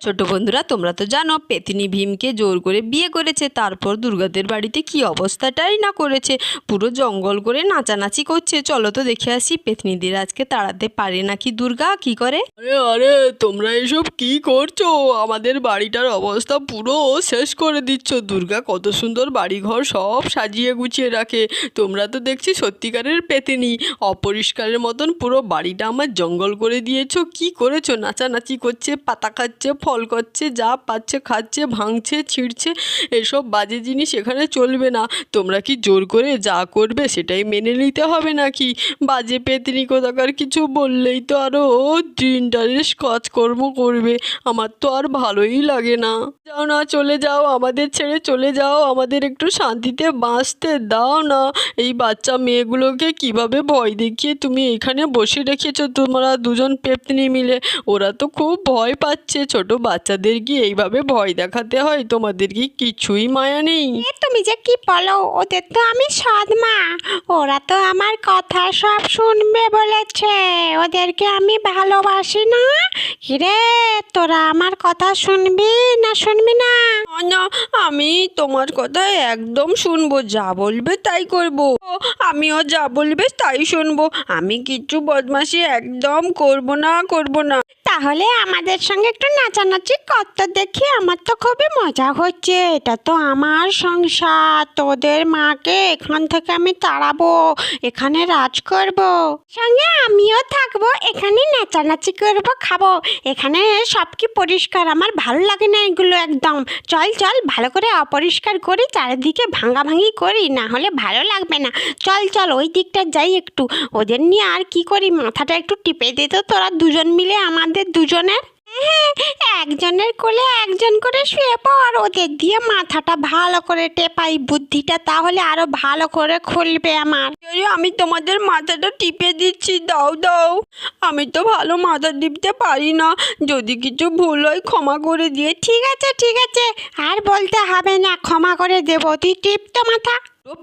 ছোট বন্ধুরা, তোমরা তো জানো পেতনি ভীমকে জোর করে বিয়ে করেছে। তারপর দুর্গাদের বাড়িতে কি অবস্থাটাই না করেছে, পুরো জঙ্গল করে নাচানাচি করছে। চলো তো দেখে আসি পেতনিদের আজকে তাড়াতে পারে নাকি দুর্গা কি করে। আরে আরে, তোমরা এসব কি করছো? আমাদের বাড়িটার অবস্থা পুরো শেষ করে দিচ্ছ। দুর্গা কত সুন্দর বাড়িঘর সব সাজিয়ে গুছিয়ে রাখে, তোমরা তো দেখছি সত্যিকারের পেতনি। অপরিষ্কারের মতন পুরো বাড়িটা আমার জঙ্গল করে দিয়েছো। কি করেছো? নাচানাচি করছে, পাতা খাচ্ছে, ফল করছে, যা পাচ্ছে খাচ্ছে, ভাঙছে ছিঁড়ছে। এসব বাজে জিনিস এখানে চলবে না। তোমরা কি জোর করে যা করবে সেটাই মেনে নিতে হবে নাকি? বাজে পেতনি কোথাকার, কিছু বললেই তো আরও ইন্টারেস্ট কাজকর্ম করবে। আমার তো আর ভালোই লাগে না। যাও না, চলে যাও, আমাদের ছেড়ে চলে যাও, আমাদের একটু শান্তিতে বাঁচতে দাও না। এই বাচ্চা মেয়েগুলোকে কিভাবে ভয় দেখিয়ে তুমি এখানে বসে রেখেছো তোমরা দুজন পেতনি মিলে। ওরা তো খুব ভয় পাচ্ছে। ছোট বাচ্চাদের কি এইভাবে ভয় দেখাতে হয়? তোমাদের কি কিছুই মায়া নেই? তুমি যে কি বলো, ওদের তো আমি সৎ মা, ওরা তো আমার কথা সব শুনবে বলেছে। ওদেরকে আমি ভালোবাসি না। কিরে, তোরা আমার কথা শুনবি না শুনবি না? না, আমি তোমার কথা একদম শুনবো, যা বলবে তাই করবো। আমিও যা বলবে তাই শুনবো। আমি কিচ্ছু বদমাশি একদম করবো না। তাহলে আমাদের সঙ্গে একটু নাচানাচি করতে দেখি, আমার তো খুবই মজা হচ্ছে। এটা তো আমার সংসার, তোদের মাকে এখান থেকে আমি তাড়াবো, এখানে রাজ করব, সঙ্গে আমিও থাকবো, এখানে নাচানাচি করব, খাবো। এখানে সব কি পরিষ্কার, আমার ভালো লাগে না এগুলো একদম। চল চল, ভালো করে অপরিষ্কার করি, চারিদিকে ভাঙাভাঙি করি, না হলে ভালো লাগবে না। চল চল, ওই দিকটা যাই একটু, ওদের নিয়ে আর কি করি, মাথাটা একটু টিপে দিত তোরা দুজন মিলে আমাদের দুজনের। হ্যাঁ, একজনের কোলে একজন করে শুয়ে পড়, ওদের দিয়ে মাথাটা ভালো করে টেপাই বুদ্ধিটা, তাহলে আরো ভালো করে খুলবে আমার। আমি তোমাদের মাথাটা টিপে দিচ্ছি, দাও। আমি তো ভালো মাথা টিপতে পারি না, যদি কিছু ভুল হয় ক্ষমা করে দিয়ে। ঠিক আছে, আর বলতে হবে না, ক্ষমা করে দেবো, তুই টিপ তো মাথা।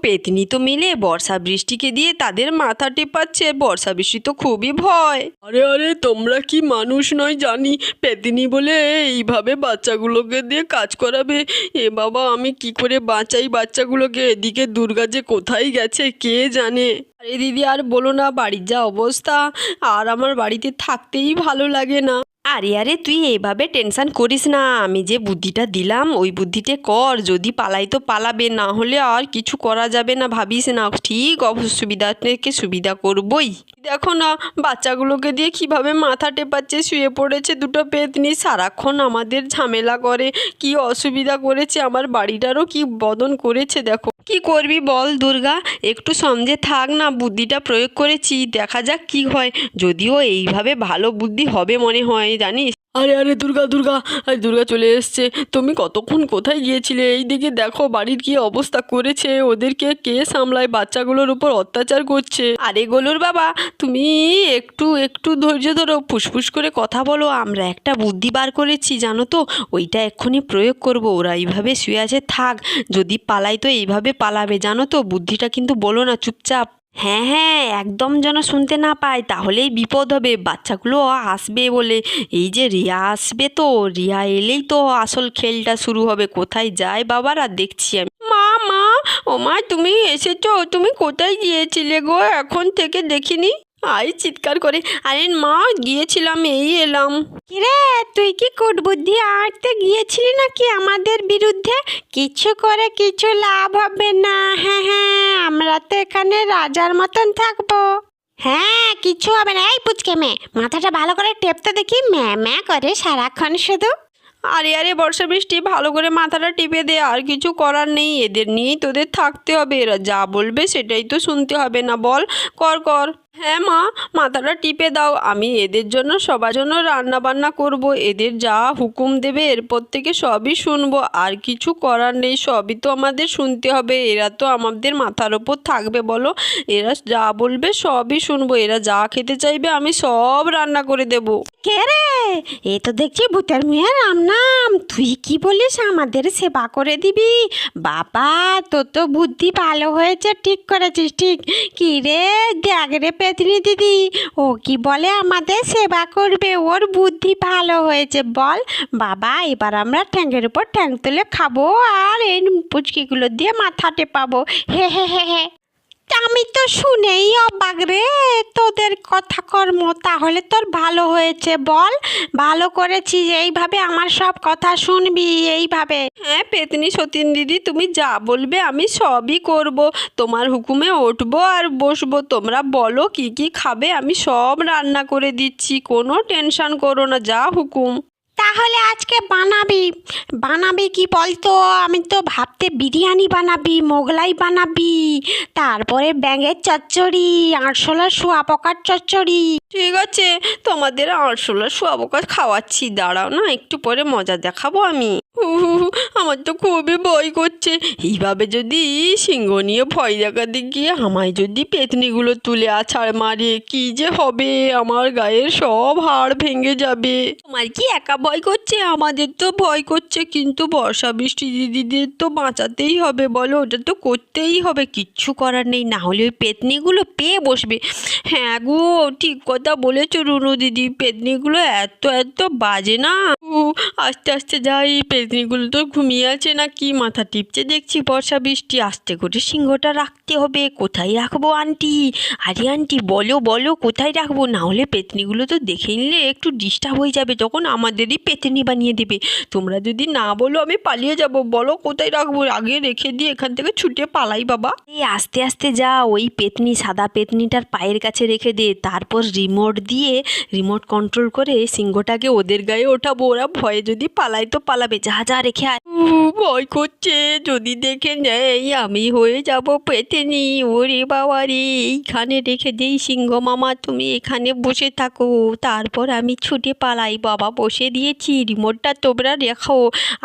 পেতনি তো মিলে বর্ষা বৃষ্টিকে দিয়ে তাদের মাথা টেপাচ্ছে। বর্ষা বৃষ্টি তো খুবই ভয়। আরে আরে, তোমরা কি মানুষ নয় জানি, পেতনি বলে এইভাবে বাচ্চাগুলোকে দিয়ে কাজ করাবে? এ বাবা, আমি কি করে বাঁচাই বাচ্চাগুলোকে? এদিকে দুর্গা যে কোথায় গেছে কে জানে। আরে দিদি, আর বলো না, বাড়ির যা অবস্থা, আর আমার বাড়িতে থাকতেই ভালো লাগে না। আরে তুই এইভাবে টেনশন করিস না, আমি যে বুদ্ধিটা দিলাম ওই বুদ্ধিটা কর। যদি পালাই তো পালাবে, না হলে আর কিছু করা যাবে না, ভাবিস না। ঠিক অসুবিধা থেকে সুবিধা করবই। দেখো না, বাচ্চাগুলোকে দিয়ে কিভাবে মাথা টেপাচ্ছে, শুয়ে পড়েছে দুটো পেতনি, সারাক্ষণ আমাদের ঝামেলা করে। কি অসুবিধা করেছে, আমার বাড়িটারও কি বদন করেছে দেখো। কি করবি বল দুর্গা, একটু সমঝে থাক না। বুদ্ধিটা প্রয়োগ করেছি, দেখা যাক কি হয়। যদিও এইভাবে ভালো বুদ্ধি হবে মনে হয়, জানিস। আরে আরে, দুর্গা দুর্গা চলে এসছে। তুমি কতক্ষণ কোথায় গিয়েছিলে? এই দিকে দেখো বাড়ির কি অবস্থা করেছে। ওদেরকে কে সামলায়? বাচ্চাগুলোর উপর অত্যাচার করছে। আরে গোলুর বাবা, তুমি একটু ধৈর্য ধরো, ফুসফুস করে কথা বলো। আমরা একটা বুদ্ধি বার করেছি জানো তো, ওইটা এক্ষুনি প্রয়োগ করব। ওরা এইভাবে শুয়ে আছে, থাক, যদি পালাই তো এইভাবে পালাবে জানো তো। বুদ্ধিটা কিন্তু বলো না, চুপচাপ। হ্যাঁ, একদম যেন শুনতে না পায়, তাহলেই বিপদ হবে। বাচ্চাগুলো আসবে বলে, এই যে রিয়া আসবে, তো রিয়া এলেই তো আসল খেলটা শুরু হবে। কোথায় যায় বাবারা, দেখছি আমি। মা, ও মা, তুমি এসেছো? তুমি কোথায় গিয়েছিলে গো? এখন থেকে দেখিনি। চিৎকার করে, আরে মা, গিয়েছিলাম, এই এলাম। কিরে, তুই কি কুটবুদ্ধি আঁটতে গিয়েছিলি নাকি আমাদের বিরুদ্ধে? কিছু করে কিছু লাভ হবে না। হ্যাঁ, আমরা তো এখানে রাজার মতন থাকবো। হ্যাঁ, কিছু হবে না। এই পুচকে মেয়ে, মাথাটা ভালো করে টেপতে দেখি, ম্যা করে সারাক্ষণ শুধু। আরে বর্ষা বৃষ্টি, ভালো করে মাথাটা টিপে দে। আর কিছু করার নেই, এদের নিয়েই তোদের থাকতে হবে। এরা যা বলবে সেটাই তো শুনতে হবে, না বল? কর। হ্যাঁ মা, মাথাটা টিপে দাও। আমি এদের জন্য সবার জন্য রান্না বান্না করব। এদের যা হুকুম দেবে এরপর থেকে সবই শুনবো। আর কিছু করার নেই, সবই তো আমাদের শুনতে হবে। এরা তো আমাদের মাথার ওপর থাকবে বলো। এরা যা বলবে সবই শুনবো। এরা যা খেতে চাইবে আমি সব রান্না করে দেবো। কে রে? এ তো দেখছি ভূতের মেয়ে রাম নাম। তুই কি বলিস, আমাদের সেবা করে দিবি? বাবা, তোর তো বুদ্ধি ভালো হয়েছে, ঠিক করেছিস। ঠিক কি রে, দেখ রে পেতনি দিদি, ও কি বলে আমাদের সেবা করবে, ওর বুদ্ধি ভালো হয়েছে বল বাবা। এবার আমরা ঠ্যাংয়ের উপর ঠ্যাং তুলে খাবো আর এই পুচকিগুলো দিয়ে মাথা টেপাবো। হে হে হে হে। তা আমি তো শুনেই অবাক রে তোদের কথা কর্ম। তাহলে তোর ভালো হয়েছে বল, ভালো করেছিস, এইভাবে আমার সব কথা শুনবি এইভাবে। হ্যাঁ পেতনি সতীন দিদি, তুমি যা বলবে আমি সবই করব। তোমার হুকুমে উঠবো আর বসবো। তোমরা বলো কি কি খাবে, আমি সব রান্না করে দিচ্ছি, কোনো টেনশন করো না, যা হুকুম। তাহলে আজকে বানাবি কি বলতো? আমি তো ভাবতে বিরিয়ানি বানাবি, মোগলাই বানাবি, তারপরে ব্যাঙের চচ্চড়ি, আরশোলার শুঁয়াপোকার চচ্চড়ি। ঠিক আছে, তোমাদের আরশোলা শুয়াপোকা খাওয়াচ্ছি, দাঁড়াও না, একটু পরে মজা দেখাবো আমি। আমার তো খুবই ভয় করছে। এইভাবে যদি সিংহ নিয়ে ভয় দেখাতে গিয়ে আমায় যদি পেতনিগুলো তুলে আছাড় মারে, কি যে হবে, আমার গায়ের সব হাড় ভেঙে যাবে। তোমার কি একা ভয় করছে? আমাদের তো ভয় করছে, কিন্তু বর্ষা বৃষ্টি দিদিদের তো বাঁচাতেই হবে, বলো, ওটা তো করতেই হবে, কিচ্ছু করার নেই, না হলে ওই পেতনিগুলো পেয়ে বসবে। হ্যাঁ গো, ঠিক কথা বলেছো রুনু দিদি, পেতনিগুলো এত এত বাজে না। আস্তে আস্তে যাই, পেতনিগুলো তো ঘুমিয়ে আছে না কি, মাথা টিপছে দেখছি বর্ষা বৃষ্টি। আস্তে করে সিংহটা রাখতে হবে। কোথায় রাখবো আন্টি? আরে আন্টি বলো বলো, কোথায় রাখবো? না হলে পেতনিগুলো তো দেখে নিলে একটু ডিস্টার্ব হয়ে যাবে, তখন আমাদেরই পেতনি বানিয়ে দেবে। তোমরা যদি না বলো আমি পালিয়ে যাব, বলো কোথায় রাখবো, আগে রেখে দিয়ে এখান থেকে ছুটে পালাই বাবা। এই আস্তে আস্তে যা, ওই পেতনি, সাদা পেতনিটার পায়ের কাছে রেখে দে, তারপর রিমোট কন্ট্রোল করে সিংহটাকে ওদের গায়ে ওঠাবো, ওরা ভয়ে যদি পালায় তো পালাবে, যা যা রেখে আয়। ভয় করছে, যদি দেখে নেই আমি হয়ে যাব পেতনি। ওরে বাবা রে, এইখানে রেখে দেই সিংহ মামা, তুমি এখানে বসে থাকো, তারপর আমি ছুটে পালাই। বাবা বসে দিয়েছি, রিমোটটা তোমরা রেখো,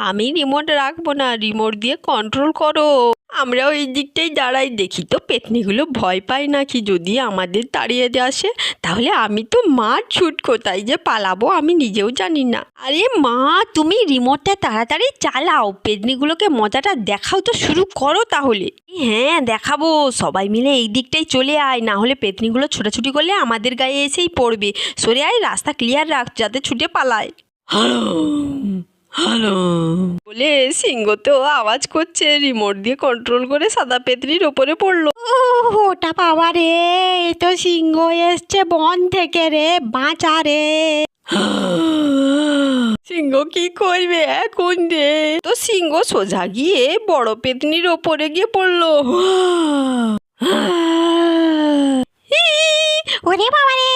আমি রিমোট রাখবো না, রিমোট দিয়ে কন্ট্রোল করো। আমরাও এই দিকটাই দাঁড়াই, দেখি তো পেতনিগুলো ভয় পায় নাকি। যদি আমাদের তাড়িয়ে দিয়ে আসে তাহলে আমি তো মার ছুট, কোথায় যে পালাবো আমি নিজেও জানি না। আরে মা, তুমি রিমোটটা তাড়াতাড়ি চালাও, পেতনিগুলোকে মজাটা দেখাও তো, শুরু করো তাহলে। হ্যাঁ দেখাবো, সবাই মিলে এই দিকটাই চলে আয়, না হলে পেতনিগুলো ছোটাছুটি করলে আমাদের গায়ে এসেই পড়বে। সরে আয়, রাস্তা ক্লিয়ার রাখ যাতে ছুটে পালায়। হ্যালো বলে সিংহ তো আওয়াজ করছে, রিমোট দিয়ে কন্ট্রোল করে সাদা পেতনির ওপরে পড়লো। ওটা বাবা রে, এ তো সিংহ এসছে বন থেকে রে, বাঁচা রে। সিংহ কি করবে এখন রে? তো সিংহ সোজা গিয়ে বড় পেতনির ওপরে গিয়ে পড়লো। ওরে বাবা রে,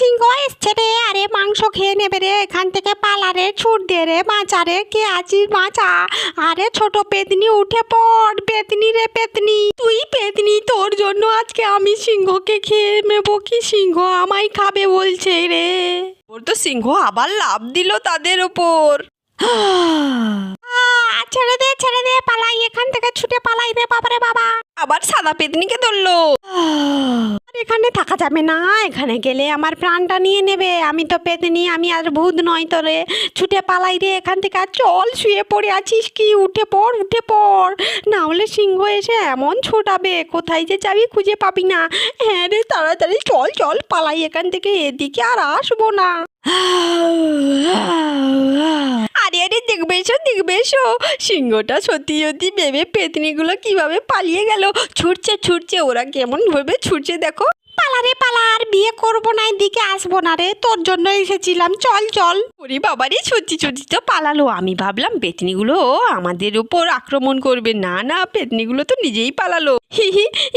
সিংহ এসছে রে, আরে মাংস খেয়ে নেবে রে, এখান থেকে পালা রে, ছুট দে রে, বাঁচা রে, কে আছিস বাঁচা। আরে ছোট পেতনি উঠে পড়, পেতনি রে পেতনি, তুই পেতনি, তোর জন্য আজকে আমি সিংহকে খেয়ে নেবো। কি সিংহ আমায় খাবে বলছে রে? ওর তো সিংহ আবার লাফ দিল তাদের ওপর। ছেড়ে দে, পালাই এখান থেকে, ছুটে পালাই রে বাবারে বাবা। আবার সাদা পেতনিকে ধরলো। আর এখানে থাকা যাবে না, এখানে গেলে আমার প্রাণটা নিয়ে নেবে। আমি তো পেতনি, আমি আর ভূত নয় তো রে, ছুটে পালাই রে এখান থেকে। আর চল, শুয়ে পড়ে আছিস কি, উঠে পড়, না হলে সিংহ এসে এমন ছোটাবে, কোথায় যে যাবি খুঁজে পাবি না। হ্যাঁ রে, তাড়াতাড়ি চল পালাই এখান থেকে, এদিকে আর আসবো না। আরে আরে, দেখবে এসো, সিংহটা সত্যি সত্যি ভেবে পেতনিগুলো কিভাবে পালিয়ে গেল। ছুটছে, ওরা কেমন ভাবে ছুটছে দেখো। পালা রে পালা, আর বিয়ে করবো না, এদিকে আসবো না রে, তোর জন্য এসেছিলাম, চল। ওরে বাবারে, সত্যি তো পালালো। আমি ভাবলাম পেতনিগুলো আমাদের উপর আক্রমণ করবে, না পেতনিগুলো তো নিজেই পালালো।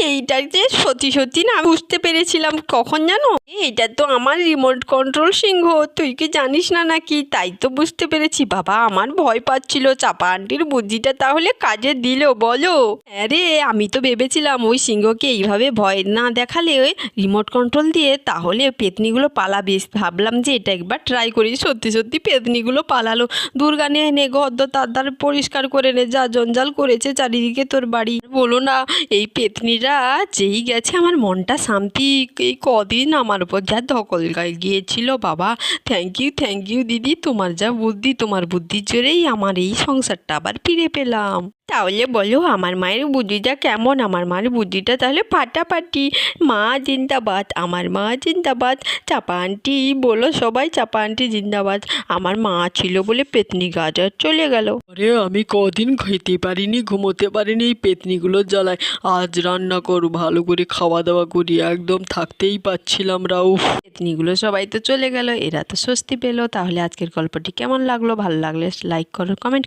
এইটা যে সত্যি না বুঝতে পেরেছিলাম কখন জানো, এইটা তো আমার রিমোট কন্ট্রোল সিংহ, তুই কি জানিস না নাকি? তাই তো বুঝতে পেরেছি। বাবা আমার ভয় পাচ্ছিল, চাপা আন্টির বুদ্ধিটা তাহলে কাজে দিল বলো। আরে আমি তো ভেবেছিলাম ওই সিংহকে এইভাবে ভয় না দেখালে রিমোট কন্ট্রোল দিয়ে তাহলে পেতনিগুলো পালাবে। ভাবলাম যে এটা একবার ট্রাই করি। সত্যি পেতনিগুলো পালালো। দুর্গা নে গদ্দ তার পরিষ্কার করে নে, যা জঞ্জাল করেছে চারিদিকে তোর বাড়ি। বলো না, এই পেতনিরা যেই গেছে আমার মনটা শান্তি। এই কদিন আমার উপর যা ধকল গায়ে গিয়েছিল বাবা। থ্যাংক ইউ দিদি, তোমার যা বুদ্ধি, তোমার বুদ্ধির জোরেই আমার এই সংসারটা আবার ফিরে পেলাম। তাহলে বলো আমার মায়ের বুদ্ধিটা কেমন? আমার মায়ের বুদ্ধিটা তাহলে ফাটাফাটি। মা জিন্দাবাদ, আমার মা জিন্দাবাদ। চাপা আন্টি বলো সবাই, চাপা আন্টি জিন্দাবাদ। আমার মা ছিল বলে পেতনি গাছ আর চলে গেল। আরে আমি কদিন খেতে পারিনি, ঘুমোতে পারিনি এই পেতনিগুলোর জ্বালায়। আজ রান্না করো, ভালো করে খাওয়া দাওয়া করি, একদম থাকতেই পাচ্ছিলাম রাউফ। পেতনিগুলো সবাই তো চলে গেল, এরা তো স্বস্তি পেলো। তাহলে আজকের গল্পটি কেমন লাগলো? ভালো লাগলে লাইক করো, কমেন্ট